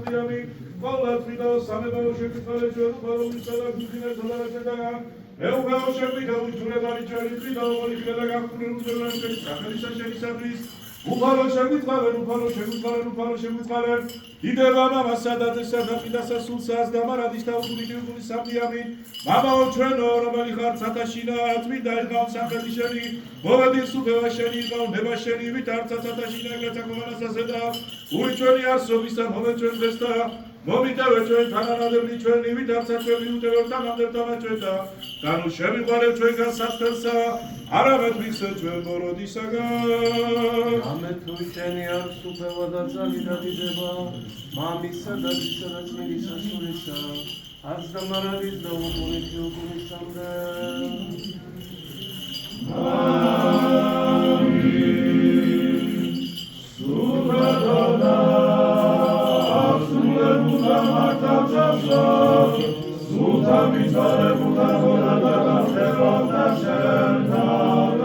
სამდიამი ყოლათვიდა სამებაო შეგვიწყალე ჩვენ ფარომისა და გუგინერთა დარაჭედაა ეუბაო შეგვიდა უჩურებარი ჩვენი წვიდა ომოლიქდა და გახურე უზელანჩელი სახელისა შენისათვის უფალო შეგვიწყალე იდევა მამასა და დედასა და ყიდასა სულსას და მარადის და უგული სამდიამი მამაო ჩვენო რომელი ხარ ცათაშინა წმინდა ერგავ სახელი შენი მოვედი სუფევა შენი ერგავ ნება შენი ვით არცა ცათაშინა გაწაკოვანასაზე და უი ჩვენი არსობის და მომე ჩვენ დღესდა მომიტევე ჩვენ თანანადებლი ჩვენი ვით არცა ჩვენი უტევებთან ამდერთან ჩვენთა განუ შევიყვარებ ჩვენგან სასწელსა არამედ ვიხსე ჩვენ მოროდისაგან ამე თუ შენი არ სუფევა და ძალი და დიდება მამისა და ძისა და წმინდისა სულისა არც და მარადის და უგუნითი უგუნისამდე ამინ სუფევა სულემუდა მარტავსა სულთა მიცვალებუდა გონა და გახდებოდა შენთან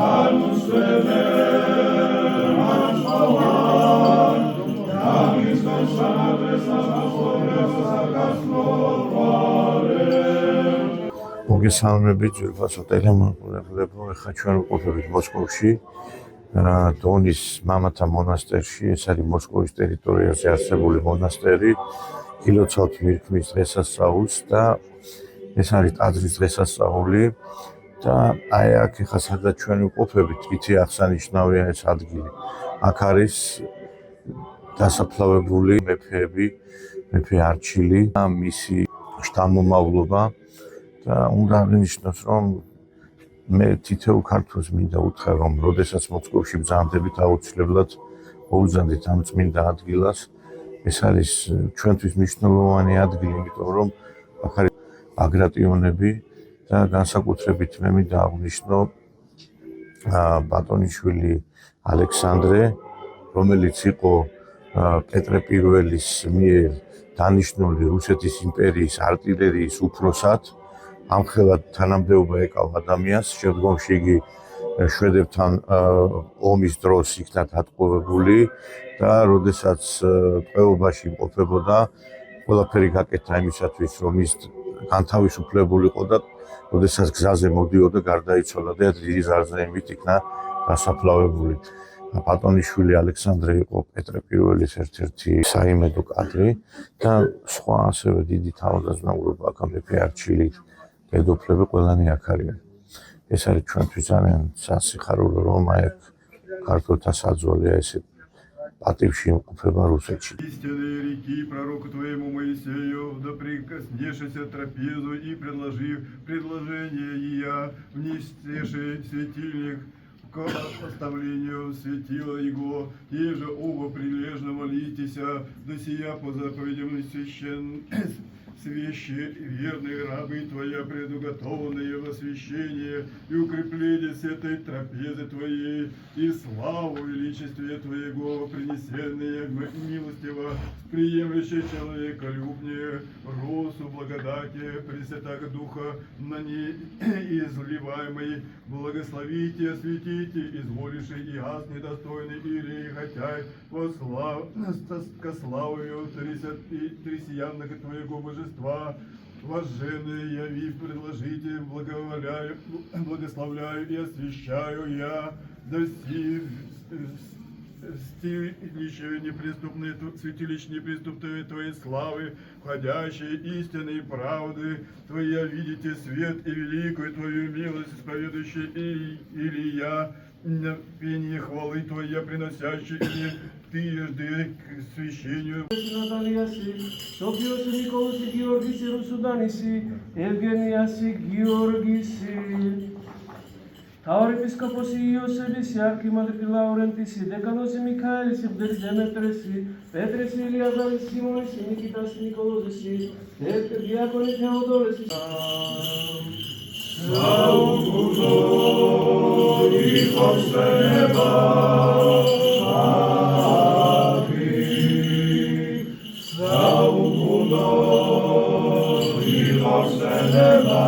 ანუსვენე მაშოვან დამისონ სამაგრესა მახორესა გასმოვარე მოგესალმებით ძვირფასო ტელემოყურებლებო ეხლა ჩვენ ვყოფებით მოსკოვში დონის მამათა მონასტერში ეს არის მოსკოვის ტერიტორიაზე არსებული მონასტერი ილოცავთ მირქმის დღესასწაულს და ეს არის ტაძრის დღესასწაული და აი აქ ეხლა სადაც ჩვენ ვყოფებით თვითი აღსანიშნავია ეს ადგილი აქ არის დასაფლავებული მეფეები მეფე არჩილი და მისი შთამომავლობა და უნდა აღინიშნოს რომ მე თითოეულ ქართველს მინდა უთხრა რომ როდესაც მოსკოვში ბრძანდებით აუცილებლად მოუძანდით ამ წმინდა ადგილას ეს არის ჩვენთვის მნიშვნელოვანი ადგილი იმიტომ რომ აქ არის ბაგრატიონები და განსაკუთრებით მე მინდა აღნიშნო ბატონიშვილი ალექსანდრე რომელიც იყო პეტრე პირველის მიერ დანიშნული რუსეთის იმპერიის არტილერიის უფროსად ამხელად თანამდებობა ეკავა ადამიანს შემდგომში იგი შვედებთან ომის დროს იქნა დატყვევებული და როდესაც ტყვეობაში იმყოფებოდა ყველაფერი გაკეთა იმისათვის რომ ის განთავისუფლებულიყო და როდესაც გზაზე მოდიოდა გარდაიცვალა და დიდი ზარზმით იქნა დასაფლავებული ბატონიშვილი ალექსანდრე იყო პეტრე პირველის ერთ-ერთი საიმედო კადრი და სხვა ასევე დიდი თავადაზნაურობა აქ მეფე არჩილი დედოფლები ყველანი აქ არიან. ეს არის ჩვენთვის ძალიან სასიხარულო რომ აი ქართველთა საძვალეა ესე пативши имყოფება რუსეთში. Истинные реки пророку твоему Моисею, да прикоснешися трапезу и предложив предложение я внесший светильник к оставлению светила его, и же оба прилежно молитеся, да сия по заповедям свящи верные рабы твоя, предуготованные в освящение и укрепление с этой трапезы твоей, и славу величестве твоего, принесенные милостиво, приемлющие человеколюбнее, росу благодати Пресвятаго Духа на ней изливаемой, благословите, осветите, изволивший и аз недостойный или хотя во славу ко славою трисиянных твоего божества, Вожженные явив, предложите, благоволяю, благословляю и освящаю я, да святилище неприступные твоей славы, входящие истины и правды твоя, видите свет и великую твою милость, исповедующий или я, пение хвалы твоя, приносящий мне трижды к священию. Софиос Николас Георгис Русуданиси, Евгениаси Георгиси, Таурепископоси Иосебиси, Архимандри Лаурентиси, Деканоси Михаилиси, Деметреси, Петреси Илиазариси, Симониси, Никитаси Николозиси, Диакони Теодореси. Saúdo e conserva Celebra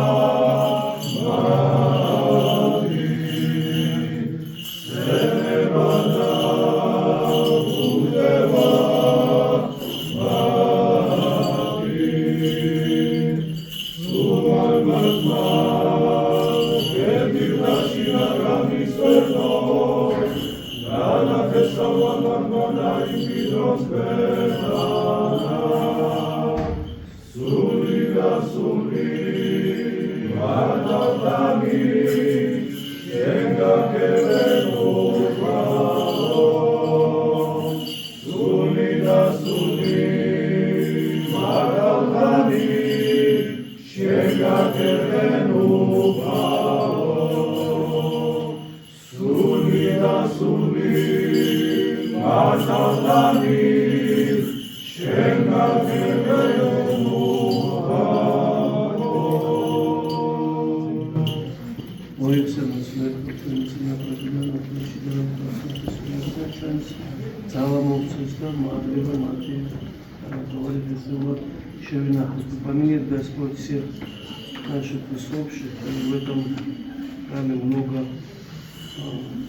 Поменять Господь всех наших усопших, и в этом храме много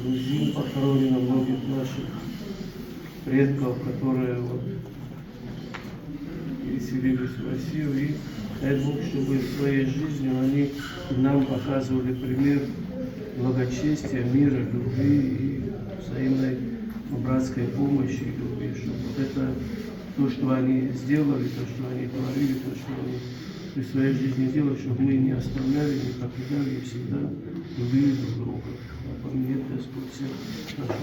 друзей, похоронено многих наших предков, которые переселились в Россию, и дай Бог, чтобы своей жизнью они нам показывали пример благочестия, мира, любви и взаимной братской помощи и любви, чтобы вот это то, что они сделали, то, что они творили, то, что они при своей жизни делали, чтобы мы не оставляли, не покидали и всегда любили друг друга. Поменять Господь всех наших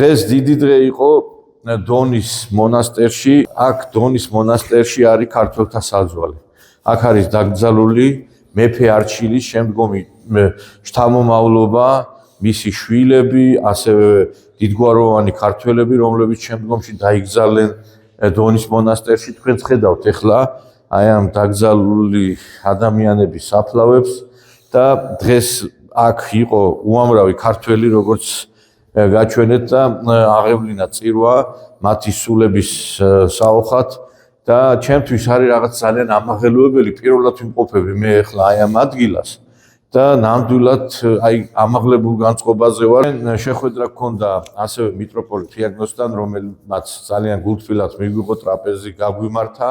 დღეს დიდი დღე იყო დონის მონასტერში. აქ დონის მონასტერში არის ქართველთა საძვალე. აქ არის დაკრძალული მეფე არჩილის შემდგომი შთამომავლობა, მისი შვილები, ასევე დიდგვაროვანი ქართველები, რომლებიც შემდგომში დაიკრძალნენ დონის მონასტერში. თქვენ ხედავთ ახლა აი ამ დაკრძალული ადამიანების საფლავებს და დღეს აქ იყო უამრავი ქართველი, როგორც გაჩვენეთ და აღევლინა წირვა მათი სულების საოხად და ჩემთვის არის რაღაც ძალიან ამაღელვებელი პირველად ვიმყოფები მე ახლა აი ამ ადგილას და ნამდვილად აი ამაღლებულ განწყობაზე ვარ. შეხვედრა გქონდა ასევე მიტროპოლიტ იაგნოსთან, რომელმაც ძალიან გულთბილად მიგვიღო ტრაპეზი გაგვიმართა.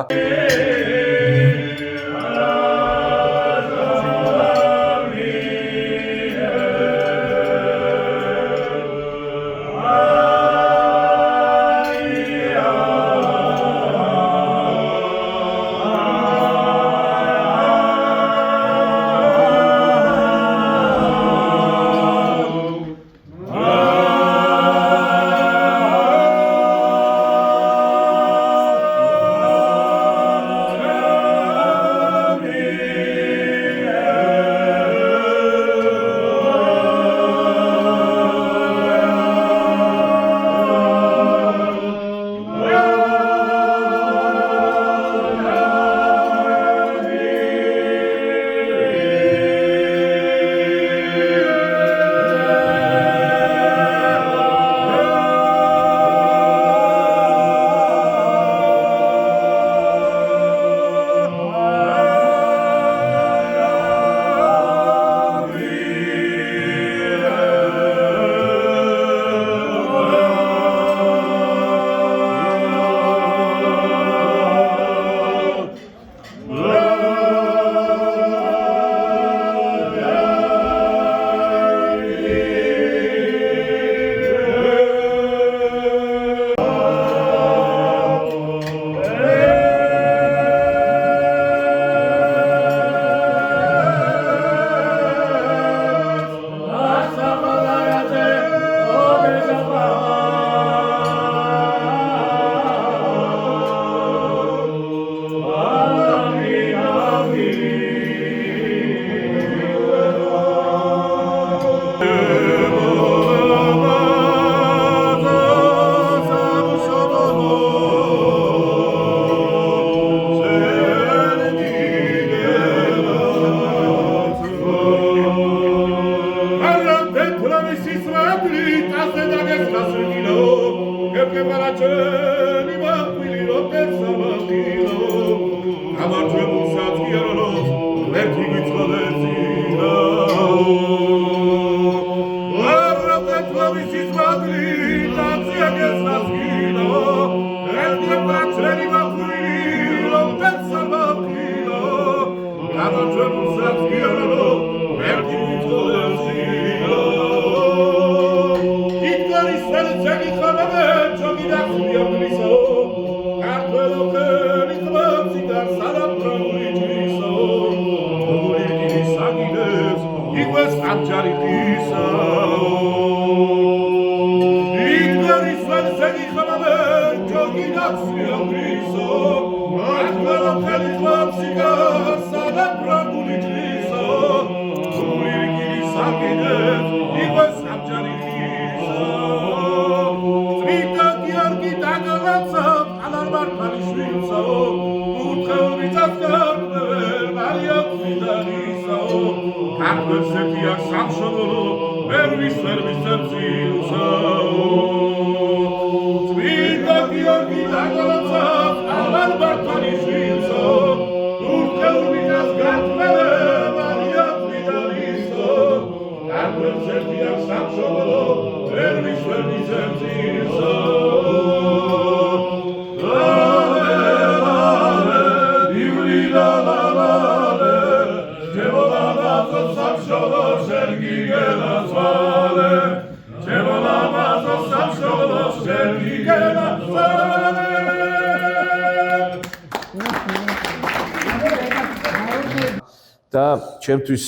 და ჩემთვის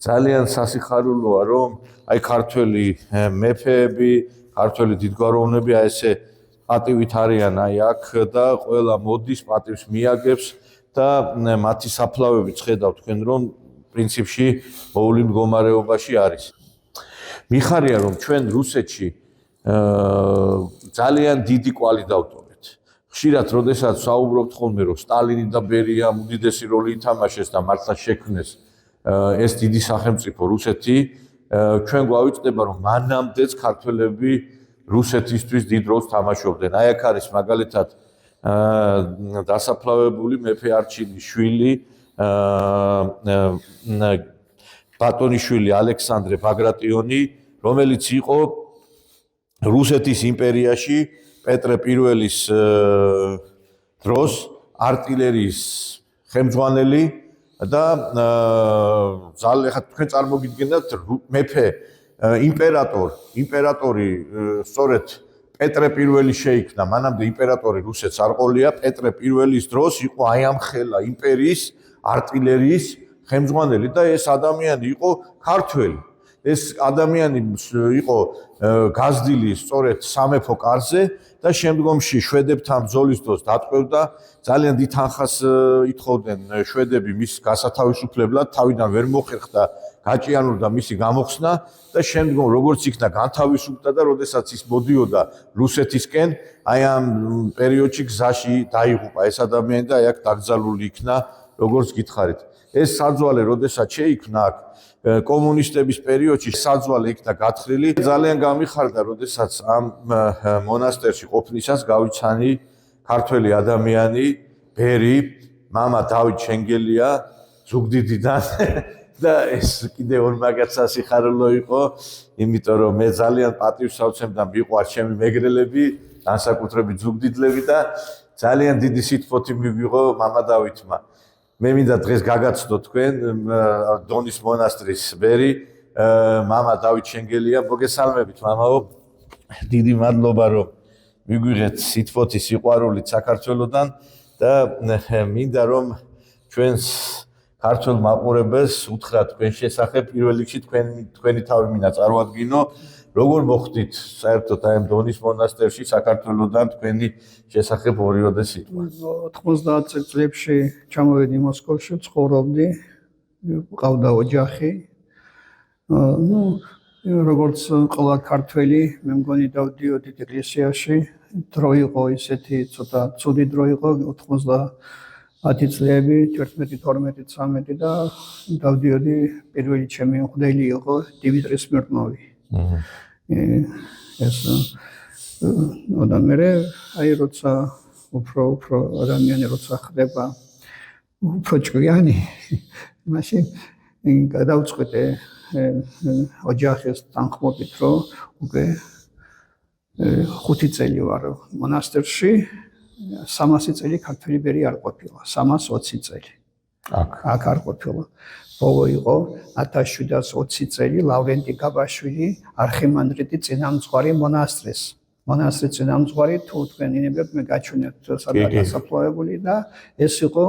ძალიან სასიხარულოა რომ აი ქართველი მეფეები, ქართველი დიდგვაროვნები აი ესე პატივით არიან აი აქ და ყველა მოდის პატივს მიაგებს და მათი საფლავები ხედავ თქვენ რომ პრინციპში მოული მდგომარეობაში არის. მიხარია რომ ჩვენ რუსეთში ძალიან დიდი კვალი დავტოვეთ. ხშირად როდესაც საუბრობთ ხოლმე რომ სტალინი და ბერიამ უდიდესი როლი ითამაშეს და მართლა შექმნეს ეს დიდი სახელმწიფო რუსეთი, ჩვენ გვავიწყდება რომ მანამდეც ქართველები რუსეთისთვის დიდ როლს თამაშობდნენ. აი აქ არის მაგალითად დასაფლავებული მეფე არჩილის შვილი ბატონიშვილი ალექსანდრე ბაგრატიონი, რომელიც იყო რუსეთის იმპერიაში პეტრე პირველის დროს არტილერიის ხელმძღვანელი და ძალ ახლა თქვენ წარმოგიდგენთ მეფე იმპერატორი სწორედ პეტრე პირველი შეიქმნა, მანამდე იმპერატორი რუსეთს არ ყოლია, პეტრე პირველის დროს იყო აი ამ ხელა იმპერიის არტილერიის ხელმძღვანელი და ეს ადამიანი იყო ქართველი. ეს ადამიანი იყო გაზრდილი სწორედ სამეფო კარზე და შემდგომში შვედებთან ბრძოლის დროს დატყვევდა. ძალიან დიდ თანხას ითხოვდნენ შვედები მის გასათავისუფლებლად, თავიდან ვერ მოხერხდა გაჭიანურდა მისი გამოხსნა და შემდგომ როგორც იქნა განთავისუფლდა და როდესაც ის მოდიოდა რუსეთისკენ, აი ამ პერიოდში გზაში დაიღუპა ეს ადამიანი და აი აქ დაკრძალული იქნა, როგორც გითხარით. ეს საძვალე როდესაც შეიქმნა აქ კომუნისტების პერიოდში საძვალე იქნა გათხრილი. ძალიან გამიხარდა, როდესაც ამ მონასტერში ყოფნისას გავიცანი ქართველი ადამიანი, ბერი, მამა დავით შენგელია, ზუგდიდიდან და ეს კიდე ორ მაგაცა სიხარულო იყო, იმიტომ რომ მე ძალიან პატივს ავცემდა მიყვარს ჩემი მეგრელები, განსაკუთრებით ზუგდიდლები და ძალიან დიდი სიტყვოთი მივიღო მამა დავითმა. მე მინდა დღეს გაგაცნო თქვენ დონის მონასტრის ბერი, მამა დავით შენგელია, მოგესალმებით მამაო. დიდი მადლობა რომ მიგვიღეთ სიტყვოთი სიყვარულით საქართველოსთან და მინდა რომ ჩვენს ქართულ მაყურებელს უთხრა თქვენ შესახებ, პირველ რიგში თქვენი თავი მინდა წარმოადგინო, როგორ მოხდით საერთოდ აი ამ დონის მონასტერში საქართველოსთან თქვენი შესახებ ორიოდე სიტყვა. 90 წლებში ჩამოვედი მოსკოვში, ცხოვრობდი, ყავდა ოჯახი. როგორც ყველა ქართველი, მე მგონი დავდიოდი ეკლესიაში, დრო იყო ისეთი ცოტა ცუდი დრო იყო 90 წლები, 11, 12, 13 და დავდიოდი პირველი ჩემი მღვდელი იყო დიმიტრი სმირნოვი. ეს და მე აი როცა უფრო ადამიანი როცა ხდება უფრო ჭკვიანი, მაშინ გადავწყვეტე ოჯახის თანხმობით, რომ უკვე 5 წელი ვარ მონასტერში, 300 წელი ქართველი ბერი არ ყოფილა, 320 წელი. აქ არ ყოფილა. ბოლო იყო 1720 წელი ლავრენტი გაბაშვილი არხიმანდრიტი წინამძღვარი მონასტრის. მონასტრის წინამძღვარი თუ თქვენ ინებიათ მე გაჩვენებთ სადაც დასაფლავებული და ეს იყო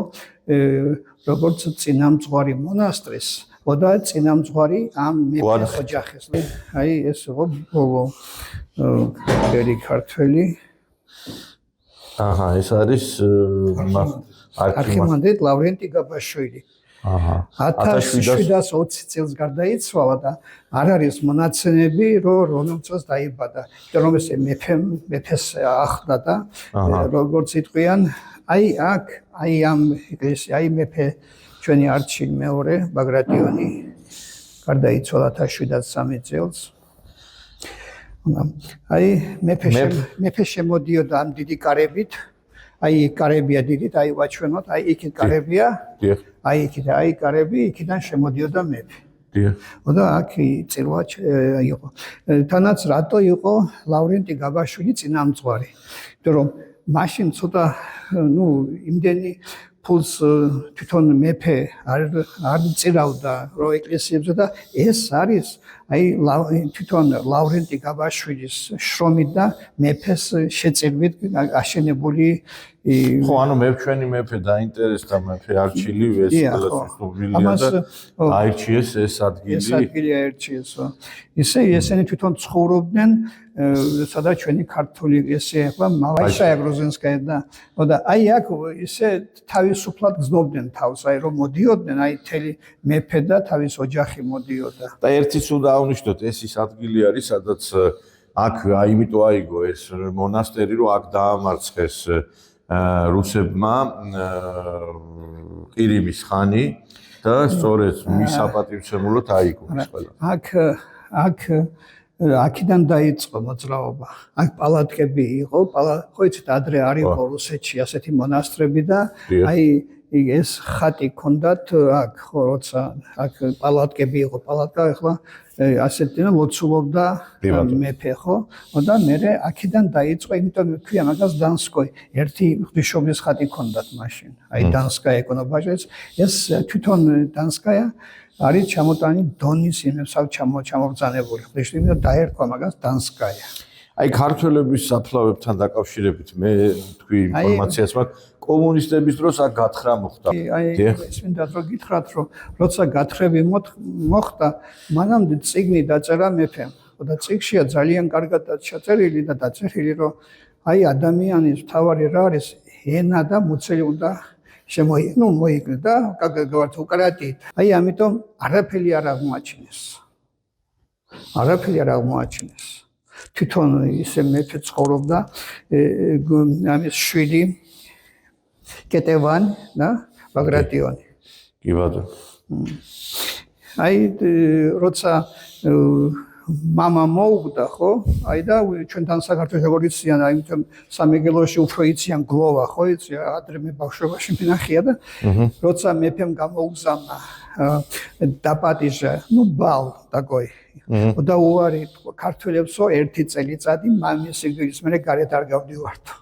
როგორც წინამძღვარი მონასტრის, და წინამძღვარი ამ მეფეს ოჯახის. აი ეს იყო ბოლო ბერი ქართველი. აჰა, ეს არის არხიმანდრიტ ლავრენტი გაბაშვილი. 1720 წელს გარდაიცვალა და არ არის მონაცემები, რომ რომელ წელს დაიბადა. რომ ეს მეფეს ახლდა და როგორც იტყვიან, აი აქ, აი ამ ეკლესია, აი მეფე ჩვენი არჩილი მეორე ბაგრატიონი გარდაიცვალა 1703 წელს. აი მეფე შემოდიოდა ამ დიდი კარებით. აი კარებია დიდით, აი ვაჩვენოთ, აი იქით კარებია. აი იქით, აი კარები, იქიდან შემოდიოდა მეფე. და აქ წირვა იყო. თანაც რატო იყო ლავრენტი გაბაშვილი წინამძღვარი? იმიტომ რომ მაშინ ცოტა იმდენი ფულს თვითონ მეფე არ წირავდა რო ეკლესიებზე და ეს არის აი თვითონ ლავრენტი გაბაშვილის შრომით და მეფეს შეწირვით აშენებული. ხო, ანუ ჩვენი მეფე დაინტერესდა მეფე არჩილი ეს ყველასწორია და აირჩიეს ეს ადგილი. ეს ადგილი აირჩიესო. ესენი თვითონ ცხოვრობდნენ სადაც ჩვენი ქართული ეკლესია ახლა მალაიშა გროზენსკაია და აი აქ ისე თავისუფლად გზნობდნენ თავს, აი რომ მოდიოდნენ, აი თელი მეფე და თავის ოჯახი მოდიოდა. და ერთიც უნდა აღნიშნოთ, ეს ის ადგილი არის, სადაც აქ იმიტომ აიგო ეს მონასტერი, რომ აქ დაამარცხეს რუსებმა ყირიმის ხანი და სწორედ მის საპატივცემულოდ აიგო ეს ყველა. აქ აქედან დაიწყო მოძრაობა. აქ პალატკები იყო, ხო იცით, ადრე არ იყო რუსეთში ასეთი მონასტრები და აი ეს ხატი ქონდათ აქ, ხო, როცა აქ პალატკები იყო, პალატკა ახლა ასეთი ლოცულობდა მეფე, ხო? და მე აქედან დაიწყო, იმიტომ ქვია მაგას დანსკოი. ერთი ღვთისმშობლის ხატი ქონდათ მაშინ. აი დანსკაია ეკონოფაჟეს, ეს თვითონ დანსკაია არის ჩამოტანი დონის იმებსავ ჩამობრძანებული. ღვთისმშობლი და დაერქვა მაგას დანსკაია. აი ქართველების საფლავებთან დაკავშირებით მე თქვი ინფორმაციას მაქვს კომუნისტების დროს აქ გათხრა მოხდა. აი ეს მინდა რომ გითხრათ რომ როცა გათხრები მოხდა მანამდე წიგნი დაწერა მეფემ. და წიგნშია ძალიან კარგად ჩაწერილი და დაწერილი რომ აი ადამიანის თავარი რა არის ენა და მუცელი უნდა მოიგნო და გაგავართ უკრატით. აი ამიტომ არაფერი არ აღმოაჩინეს. არაფერი არ აღმოაჩინეს. თვითონ ისე მეფე ცხოვრობდა ამის შვილი კეტევანი და ბაგრატიონი. კი ბატონო. აი როცა მამა მოუგდა, ხო? აი და ჩვენთან საქართველოს როგორ იციან, აი სამეგელოში უფრო იციან გლოვა, ხო იცი? ადრე მე ბავშვობაში მინახია და როცა მეფემ გამოუგზავნა დაპატიჟა, ბალ დაგოი. და უარი ქართველებსო ერთი წელიწადი მამის სიკვდილის მერე გარეთ არ გავდივართო.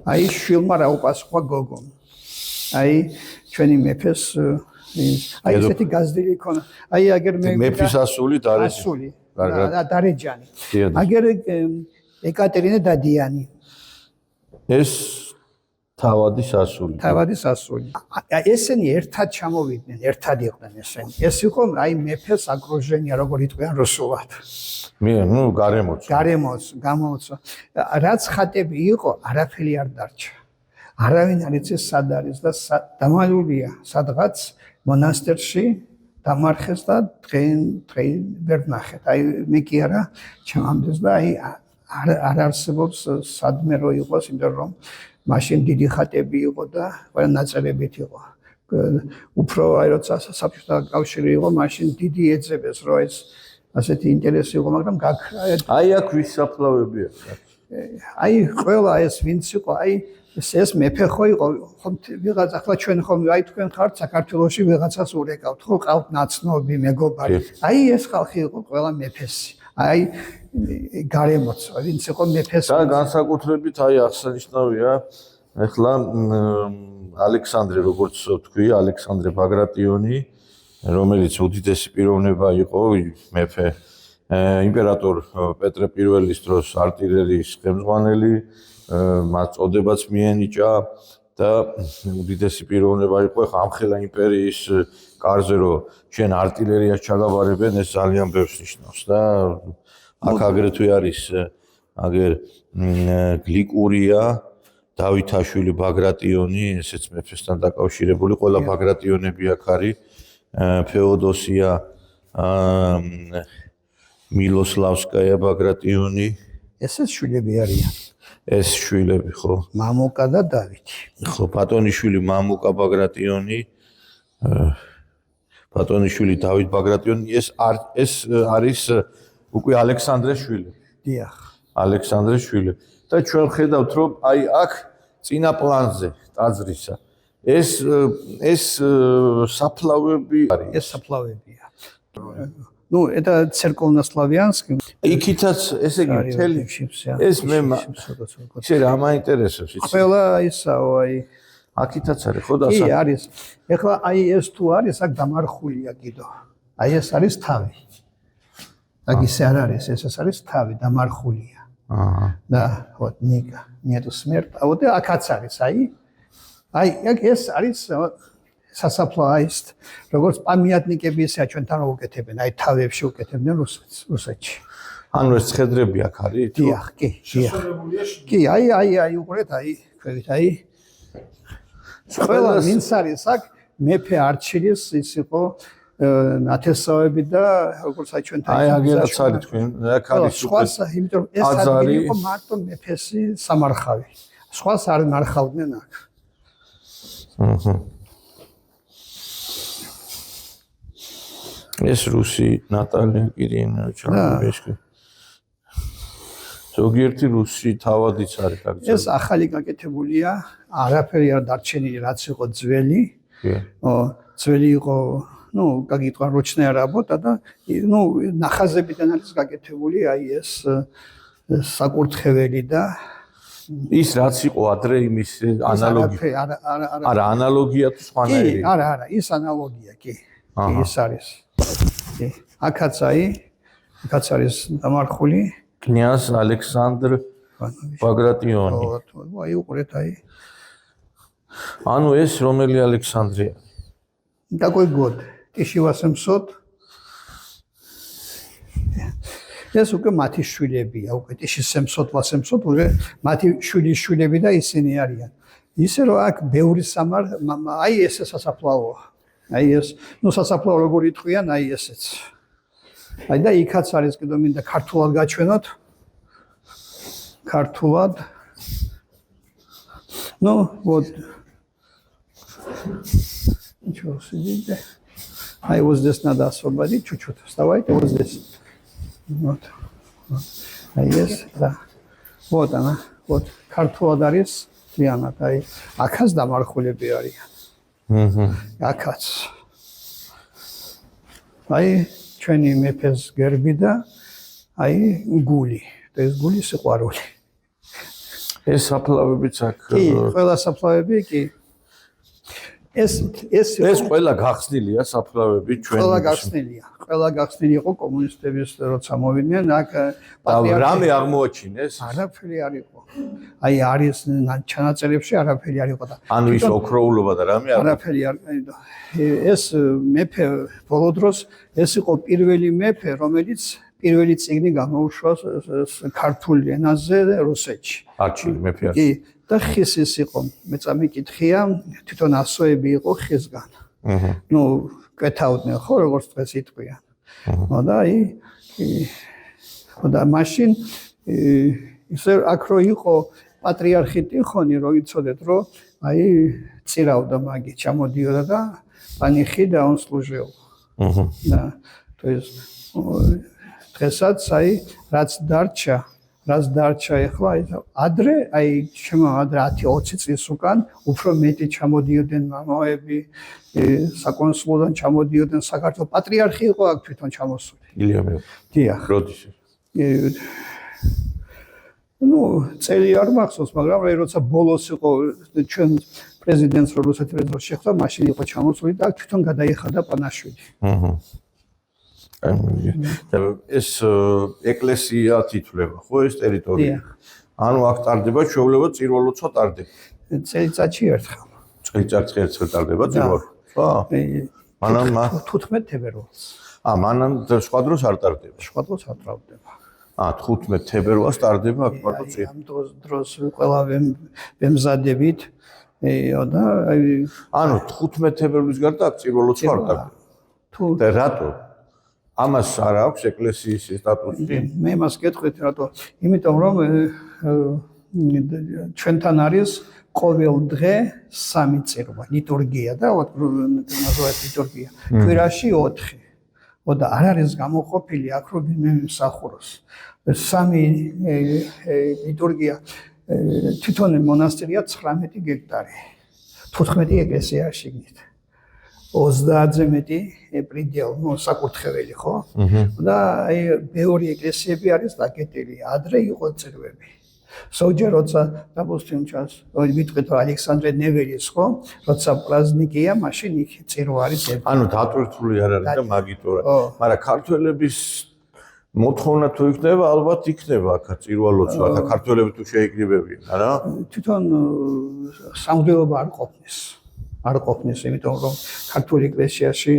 აი შვილმა რა უპასუხა გოგომ. აი ჩვენი მეფეს აი ესეთი გაზრდილი იქონა. აი აგერ მეფის ასული ასული დარეჯანი. აგერ ეკატერინე დადიანი. ეს თავადის ასული. თავადის ასული. ესენი ერთად ჩამოვიდნენ, ერთად იყვნენ ესენი. ეს იყო აი მეფეს აკრუჟენია, როგორ იტყვიან რუსულად. გამომოცა. რაც ხატები იყო, არაფერი არ დარჩა. არავინ არ იცის სად არის და დამალულია სადღაც მონასტერში დამარხეს და დღენ ვერ ნახეთ. აი მე კი არა ჩამამდეს და აი არ არსებობს სადმე რო იყოს, იმიტომ რომ მაშინ დიდი ხატები იყო და ყველა ნაწერებით იყო. უფრო აი როცა საბჭოთა კავშირი იყო, მაშინ დიდი ეძებეს რომ ეს ასეთი ინტერესი იყო, მაგრამ აი აქ ვის საფლავებია? აი ყველა ეს ვინც იყო, აი ეს მეფე ხო იყო, ხომ ვიღაცა ახლა ჩვენ ხომ აი თქვენ ხართ საქართველოში ვიღაცას ურეკავთ, ხო ყავთ ნაცნობი მეგობარი. აი ეს ხალხი იყო ყველა მეფესი. აი გარემოც, ვინც იყო მეფეს. და განსაკუთრებით აი აღსანიშნავია ახლა ალექსანდრე, როგორც თქვი, ალექსანდრე ბაგრატიონი, რომელიც უდიდესი პიროვნება იყო მეფე იმპერატორ პეტრე პირველის დროს არტილერიის ხელმძღვანელი, მას წოდებაც მიენიჭა და უდიდესი პიროვნება იყო. ახლა ამხელა იმპერიის კარზე რომ ჩვენ არტილერიას ჩაგაბარებენ, ეს ძალიან ბევრს ნიშნავს და აქ აგრეთვე არის აგერ გლიკურია, დავითაშვილი ბაგრატიონი, ესეც მეფესთან დაკავშირებული, ყველა ბაგრატიონები აქ არის, ფეოდოსია მილოსლავსკაია ბაგრატიონი. ესეც შვილები არიან. ეს შვილები, ხო? მამუკა და დავითი. ხო, ბატონიშვილი მამუკა ბაგრატიონი, ბატონიშვილი დავით ბაგრატიონი, ეს არის უკვე ალექსანდრეს შვილი. დიახ. ალექსანდრეს შვილი. და ჩვენ ხედავთ, რომ აი აქ წინა პლანზე ტაძრისა ეს საფლავები არის. ეს საფლავებია. Ну, это церковнославянский. იქითაც ესე იგი მთელი ეს მე შე რა მაინტერესებს იცი? ყველა ისაო აი აქითაც არის ხო და კი არის. ეხლა აი ეს თუ არის აქ დამარხულია კიდო. აი ეს არის თავი. აქ ისე არ არის, ეს არის თავი, დამარხულია. და вот ника, нету смерти. А вот აქაც არის, აი ეს არის სასაფლო არის, როგორც პამიატნიკები ისეა ჩვენთან უკეთებენ, აი თავებში უკეთებდნენ რუსეთში. ანუ ეს ცხედრები აქ არის? დიახ, კი, დიახ. კი, აი უყურეთ, აი ხედავთ, აი ყველა ვინც არის აქ მეფე არჩილის ის იყო ნათესავები და როგორც აი ჩვენთან აი აგერაც არის თქვენ, აქ არის სხვა, იმიტომ რომ ეს ადგილი იყო მარტო მეფესი სამარხავი. სხვას არ მარხავდნენ აქ. ეს რუსი ნატალია კირიენოვიჩი. ზოგიერთი რუსი თავადიც არის გაგზავნილი. ეს ახალი გაკეთებულია, არაფერი არ დარჩენილი, რაც იყო ძველი. ძველი იყო, გაგიტყვა როჩნაია работа და ნახაზებიდან არის გაკეთებული აი ეს საკურთხეველი და ის რაც იყო ადრე იმის ანალოგია. არა, ანალოგია თუ სხვანაირი. კი, არა, ის ანალოგია, კი. ის არის. კი. აქაც არის დამარხული კნიაზ ალექსანდრ ბაგრატიონი. აი უყურეთ აი. ანუ ეს რომელი ალექსანდრია? Какой год? 1800. ეს უკვე მათი შვილებია, უკვე 1700-800 უკვე მათი შვილები და ისინი არიან. ისე რომ აქ ბევრი აი ეს სასაფლაო. აი ეს, სასაფლაო როგორ იტყვიან, აი ესეც. აი და იქაც არის კიდევ მინდა ქართულად გაჩვენოთ. ქართულად. Вот. Ничего себе. I was this надо освободить чуть-чуть. Вставайте вот здесь. Вот. А есть, да. Вот она. Вот. ქართულად არის ლიანად. აი, აქაც დამარხულები არიან. აქაც. აი, ჩვენი მეფეს გერბი და აი გული. ეს გული სიყვარული. ეს საფლავებიც აქ. კი, ყველა საფლავები კი. ეს ყველა გახსნილია საფლავები ჩვენ. ყველა გახსნილი იყო კომუნისტების როცა მოვიდნენ აქ რამე აღმოაჩინეს? არაფერი არ იყო. აი არის ჩანაწერებში არაფერი არ იყო და ანუ ის ოქროულობა და რამე არაფერი არ ეს მეფე ბოლო დროს ეს იყო პირველი მეფე რომელიც პირველი წიგნი გამოუშვა ქართულ ენაზე რუსეთში. არჩილი მეფე არის. კი და ხის იყო მეწამიკითხია თვითონ ასოები იყო ხისგან. კვეთავდნენ ხო როგორც დღეს იტყვიან. და და მაშინ ისე აქ რო იყო პატრიარქი ტიხონი რო იცოდეთ რომ აი წირავდა მაგი ჩამოდიოდა და პანიხი და он служил. და то есть დღესაც აი რაც დარჩა ეხლა ადრე აი შემო ადრე 10-20 წლის უკან უფრო მეტი ჩამოდიოდნენ მამაები საკონსულოდან ჩამოდიოდნენ საქართველოს პატრიარქი იყო აქ თვითონ ჩამოსული. ილიამი. დიახ. როდის? წელი არ მახსოვს, მაგრამ აი როცა ბოლოს იყო ჩვენ პრეზიდენტს რუსეთის პრეზიდენტს შეხვდა, მაშინ იყო ჩამოსული და თვითონ გადაიხადა პანაშვილი. ეს ეკლესია თითვლება ხო ეს ტერიტორია? ანუ აქ ტარდება ჩვეულებრივ წირვა-ლოცვა ტარდება. წელიწადში ერთხელ. წელიწადში ერთხელ ტარდება წირვა. ხო? მანამ 15 თებერვალს. მანამ სხვა დროს არ ტარდება. სხვა დროს არ ტარდება. 15 თებერვალს ტარდება აქ მარტო წირვა. ამ დროს ყველა ვემზადებით და ანუ 15 თებერვლის გარდა აქ წირვა-ლოცვა არ ტარდება. და რატო? ამას არ აქვს ეკლესიის სტატუსი? მე მას გეტყვით რატო? იმიტომ რომ ჩვენთან არის ყოველ დღე 3 წირვა, ლიტურგია და называется ლიტურგია. კვირაში 4. და არ არის გამოყოფილი აქ რომ მე მსახუროს. 3 ლიტურგია თვითონ მონასტერია 19 გექტარი. 14 ეკლესია შიგნით. 30-ზე მეტი პრიდელ, საკურთხეველი ხო? და აი ბევრი ეკლესიები არის დაკეტილი. ადრე იყო წირვები. ზოგჯერ როცა დაბოსტიონ ჩას, ვიტყვით ალექსანდრე ნეველის ხო? როცა პრაზნიკია, მაშინ იქ წირვა არის. ანუ დატვირთული არ არის და მაგიტორა. მაგრამ ქართველების მოთხოვნა თუ იქნება, ალბათ იქნება აქ წირვა-ლოცვა და ქართველები თუ შეიკრიბებიან, არა? თვითონ სამღვდელობა არ ყოფნის, იმიტომ რომ ქართულ ეკლესიაში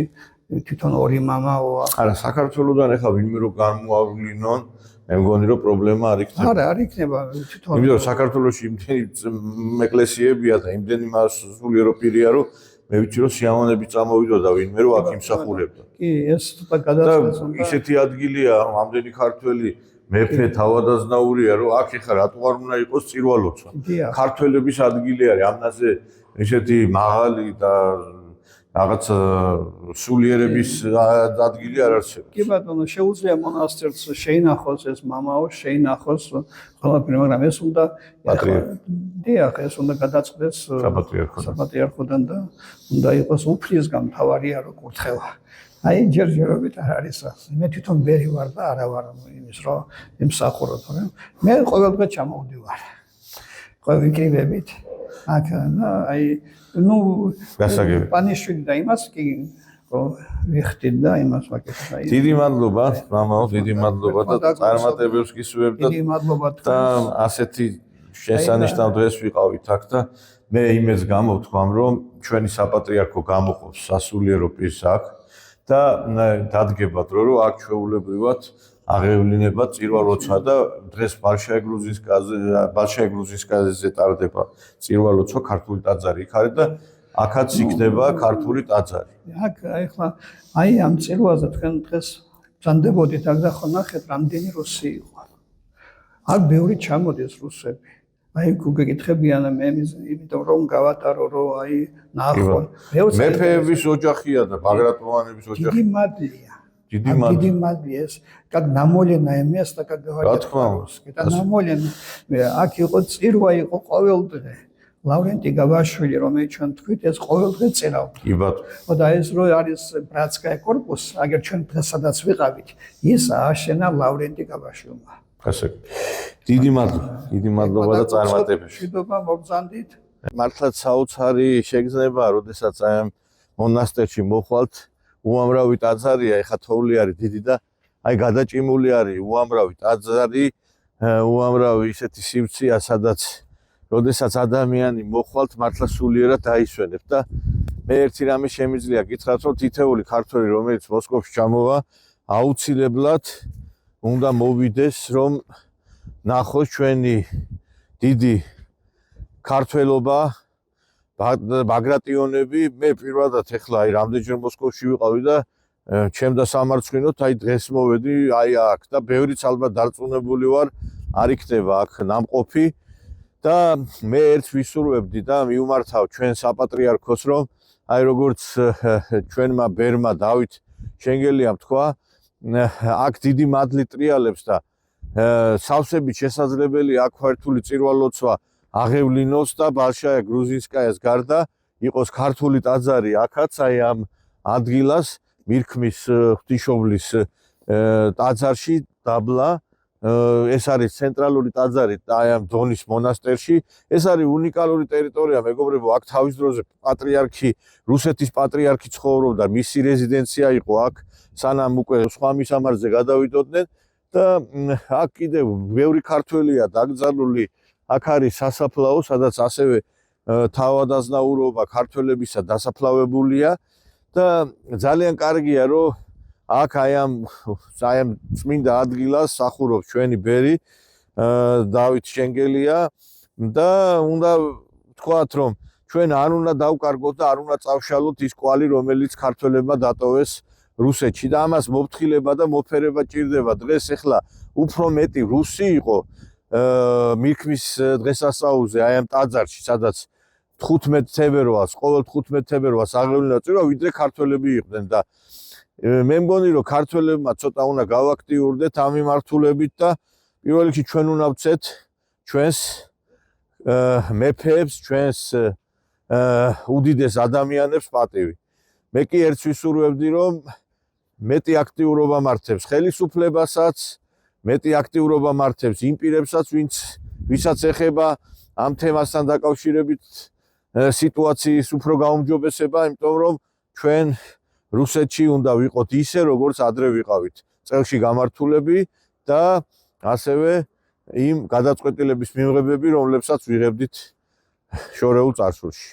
თვითონ ორი მამაო. არა, საქართველოსდან ახლა ვინმე რო გამოავლინონ, მე მგონი რომ პრობლემა არ იქნება. არ იქნება თვითონ. იმიტომ საქართველოში იმდენი ეკლესიებია და იმდენი მასულიერო პირია, რომ მე ვიცი რომ სიამოვნები წამოვიდოდა ვინმე რო აქ იმსახურებდა. კი, ეს ცოტა გადაწყვეტს. და ისეთი ადგილია, ამდენი ქართველი მეფე თავადაზნაურია, რომ აქ ახლა რატო არ უნდა იყოს წირვა-ლოცვა. ქართველების ადგილი არის, ამაზე ისეთი მაღალი და რაღაც სულიერების ადგილი არ არსებობს. კი ბატონო, შეუძლია მონასტერს შეინახოს ეს მამაო, შეინახოს ყველაფერი, მაგრამ ეს უნდა დიახ, ეს უნდა გადაწყდეს საპატრიარქოდან და უნდა იყოს უფლისგან მთავარია რო კურთხევა. აი ჯერჯერობით არ არის რა. მე თვითონ ბერი ვარ და არა ვარ იმის რომ იმსახუროთ, მაგრამ მე ყოველდღე ჩამოვდივარ. ვიკრიბებით. აქ აი ნუ პანიშვილი და იმას კი ვიხდით და იმას ვაკეთებ. დიდი მადლობა, მამაო, დიდი მადლობა და წარმატებებს გისურვებთ დიდი მადლობა და ასეთი შესანიშნავ დღეს ვიყავით აქ და მე იმედს გამოვთქვამ, რომ ჩვენი საპატრიარქო გამოყოფს სასულიერო პირს აქ და დადგება დრო, რომ აქ ჩვეულებრივად აღევლინება წირვა-ლოცვა და დღეს ბალშაი-გრუზინსკაიაზე ტარდება წირვა-ლოცვა ქართული ტაძარი იქ არის და აქაც იქნება ქართული ტაძარი. აქ ახლა აი ამ წირვაზე თქვენ დღეს ბრძანდებოდით აქ და ხო ნახეთ რამდენი რუსი იყო. აქ ბევრი ჩამოდის რუსები. აი გუგეკითხებიან მე იმიტომ რომ გავატარო რომ აი ნახო. მეფეების ოჯახია და ბაგრატონების ოჯახი. დიდი მადლია. დიდი მადლია ეს как намолено место, как говорят. Это намолено. აქ იყო წირვა იყო ყოველდღე. ლავრენტი გავაშვილი რომელიც ჩვენ თქვით ეს ყოველდღე წერავდა. კი ბატონო. და ეს რო არის ბრატსკაია корпуს, აგერ ჩვენ სადაც ვიყავით, ის ააშენა ლავრენტი გავაშვილმა. ასე. დიდი მადლობა და წარმატებებს. მშვიდობა მოგზანდით. მართლაც საოცარი შეგრძნება, როდესაც აი ამ მონასტერში მოხვალთ, უამრავი ტაძარია, ეხა თოვლი არის დიდი და აი გადაჭიმული არის უამრავი ტაძარი, უამრავი ისეთი სივრცეა, სადაც როდესაც ადამიანი მოხვალთ, მართლა სულიერად დაისვენებს და მე ერთი რამე შემიძლია გითხრათ, რომ თითეული ქართველი, რომელიც მოსკოვში ჩამოვა, აუცილებლად უნდა მოვიდეს, რომ ნახოს ჩვენი დიდი ქართველობა, ბაგრატიონები. მე პირველად ეხლა აი რამდენჯერ მოსკოვში ვიყავი და ჩემ და სამარცხინოთ აი დღეს მოვედი აი აქ და ბევრიც ალბათ დარწმუნებული ვარ, არ იქნება აქ ნამყოფი და მე ერთ ვისურვებდი და მიუმართავ ჩვენ საპატრიარქოს, რომ აი როგორც ჩვენმა ბერმა დავით შენგელიამ თქვა, აქ დიდი მადლი ტრიალებს და სავსებით შესაძლებელია აქ ქართული წირვა-ლოცვა აღევლინოს და ბალშაია გრუზინსკაიას გარდა იყოს ქართული ტაძარი აქაც აი ამ ადგილას მირქმის ღვთისმშობლის ტაძარში დაბლა ეს არის ცენტრალური ტაძარი აი ამ დონის მონასტერში ეს არის უნიკალური ტერიტორია მეგობრებო აქ თავის დროზე პატრიარქი რუსეთის პატრიარქი ცხოვრობდა მისი რეზიდენცია იყო აქ სანამ უკვე სხვა მისამართზე გადავიდოდნენ და აქ კიდევ ბევრი ქართველია დაკრძალული აქ არის სასაფლაო სადაც ასევე თავადაზნაურობა ქართველებისა დასაფლავებულია და ძალიან კარგია რომ აქ აი ამ წმინდა ადგილას სახურობს ჩვენი ბერი დავით შენგელია და უნდა ვთქვათ რომ ჩვენ არ უნდა დავკარგოთ და არ უნდა წავშალოთ ის კვალი რომელიც ქართველებმა დატოვეს რუსეთში და ამას მოფრთხილება და მოფერება ჭირდება დღეს ეხლა უფრო მეტი რუსი იყო მირქმის დღესასწაულზე აი ამ ტაძარში სადაც 15 თებერვალს ყოველ 15 თებერვალს აღევლინა წირვა ვიდრე ქართველები იყვნენ და მე მგონი რომ ქართველებმა ცოტა უნდა გავაქტიურდეთ ამ მიმართულებით და პირველ რიგში ჩვენ უნდა ვცეთ ჩვენს მეფეებს ჩვენს უდიდეს ადამიანებს პატივი მე კი ერთს ვისურვებდი რომ მეტი აქტიურობა მართებს ხელისუფლებასაც მეტი აქტიურობა მართებს იმ პირებსაც ვისაც ეხება ამ თემასთან დაკავშირებით სიტუაციის უფრო გაუმჯობესება იმიტომ რომ ჩვენ რუსეთში უნდა ვიყოთ ისე როგორც ადრე ვიყავით წელში გამართულები და ასევე იმ გადაწყვეტილების მიმღებები რომლებსაც ვიღებდით შორეულ წარსულში